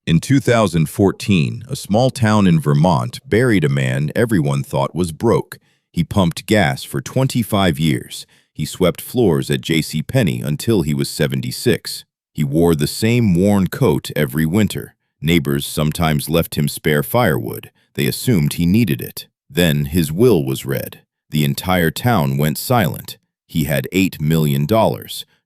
In 2014, a small town in Vermont buried a man everyone thought was broke. He pumped gas for 25 years. He swept floors at J.C. Penney until he was 76. He wore the same worn coat every winter. Neighbors sometimes left him spare firewood. They assumed he needed it. Then his will was read. The entire town went silent. He had $8 million.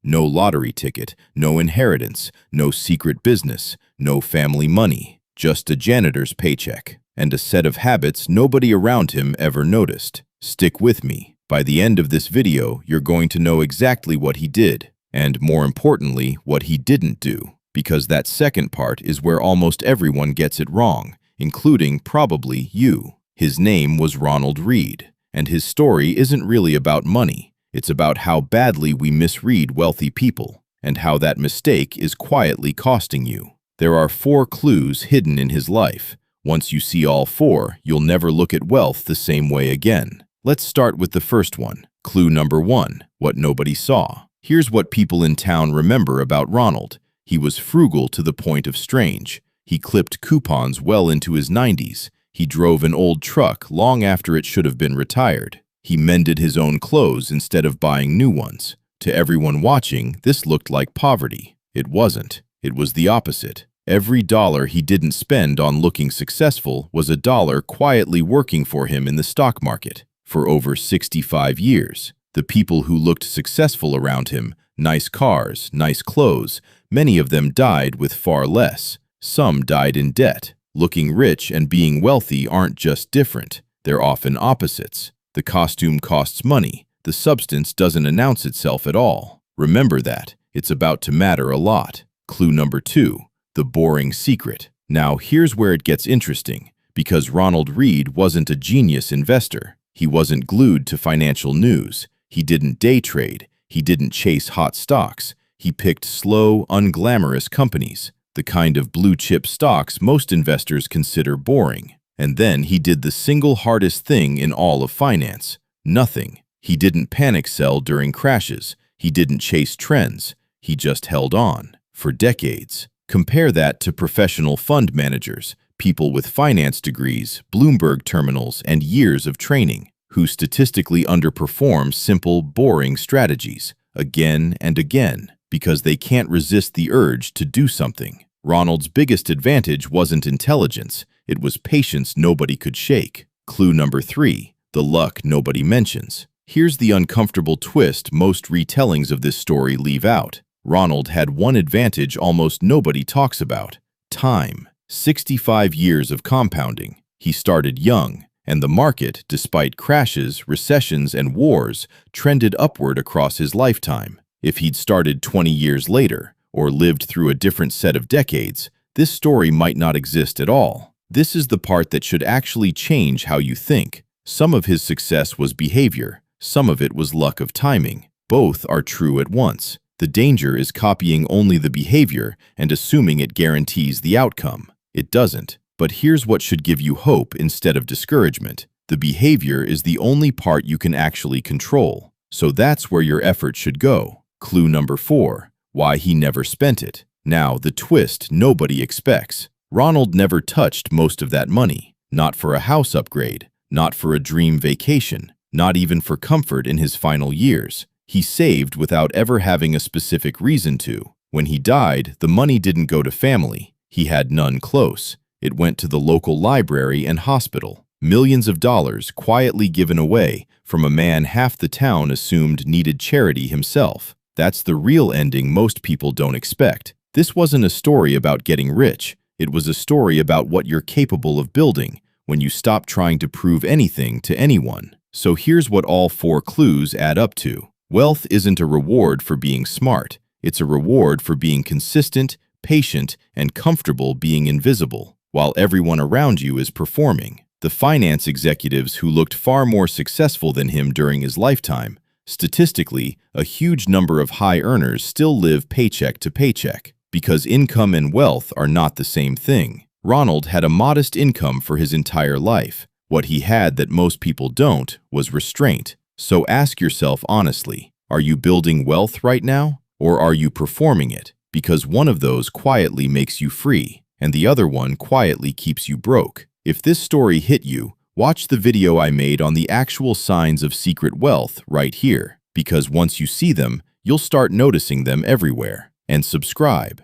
No lottery ticket, no inheritance, no secret business, no family money, just a janitor's paycheck, and a set of habits nobody around him ever noticed. Stick with me. By the end of this video, you're going to know exactly what he did, and more importantly, what he didn't do, because that second part is where almost everyone gets it wrong, including probably you. His name was Ronald Read, and his story isn't really about money. It's about how badly we misread wealthy people, and how that mistake is quietly costing you. There are 4 clues hidden in his life. Once you see all 4, you'll never look at wealth the same way again. Let's start with the first one. Clue number 1, what nobody saw. Here's what people in town remember about Ronald. He was frugal to the point of strange. He clipped coupons well into his 90s. He drove an old truck long after it should have been retired. He mended his own clothes instead of buying new ones. To everyone watching, this looked like poverty. It wasn't. It was the opposite. Every dollar he didn't spend on looking successful was a dollar quietly working for him in the stock market. For over 65 years, the people who looked successful around him, nice cars, nice clothes, many of them died with far less. Some died in debt. Looking rich and being wealthy aren't just different. They're often opposites. The costume costs money. The substance doesn't announce itself at all. Remember that. It's about to matter a lot. Clue number 2, the boring secret. Now, here's where it gets interesting, because Ronald Read wasn't a genius investor. He wasn't glued to financial news. He didn't day trade. He didn't chase hot stocks. He picked slow, unglamorous companies, the kind of blue-chip stocks most investors consider boring. And then he did the single hardest thing in all of finance. Nothing. He didn't panic sell during crashes. He didn't chase trends. He just held on. For decades. Compare that to professional fund managers, people with finance degrees, Bloomberg terminals, and years of training, who statistically underperform simple, boring strategies, again and again, because they can't resist the urge to do something. Ronald's biggest advantage wasn't intelligence. It was patience nobody could shake. Clue number 3, the luck nobody mentions. Here's the uncomfortable twist most retellings of this story leave out. Ronald had one advantage almost nobody talks about: time. 65 years of compounding. He started young, and the market, despite crashes, recessions, and wars, trended upward across his lifetime. If he'd started 20 years later, or lived through a different set of decades, this story might not exist at all. This is the part that should actually change how you think. Some of his success was behavior. Some of it was luck of timing. Both are true at once. The danger is copying only the behavior and assuming it guarantees the outcome. It doesn't. But here's what should give you hope instead of discouragement. The behavior is the only part you can actually control. So that's where your effort should go. Clue number 4, why he never spent it. Now, the twist nobody expects. Ronald never touched most of that money. Not for a house upgrade, not for a dream vacation, not even for comfort in his final years. He saved without ever having a specific reason to. When he died, the money didn't go to family. He had none close. It went to the local library and hospital. Millions of dollars quietly given away from a man half the town assumed needed charity himself. That's the real ending most people don't expect. This wasn't a story about getting rich. It was a story about what you're capable of building when you stop trying to prove anything to anyone. So here's what all 4 clues add up to. Wealth isn't a reward for being smart. It's a reward for being consistent, patient, and comfortable being invisible, while everyone around you is performing. The finance executives who looked far more successful than him during his lifetime, statistically, a huge number of high earners still live paycheck to paycheck, because income and wealth are not the same thing. Ronald had a modest income for his entire life. What he had that most people don't was restraint. So ask yourself honestly, are you building wealth right now, or are you performing it? Because one of those quietly makes you free, and the other one quietly keeps you broke. If this story hit you, watch the video I made on the actual signs of secret wealth right here, because once you see them, you'll start noticing them everywhere. And subscribe.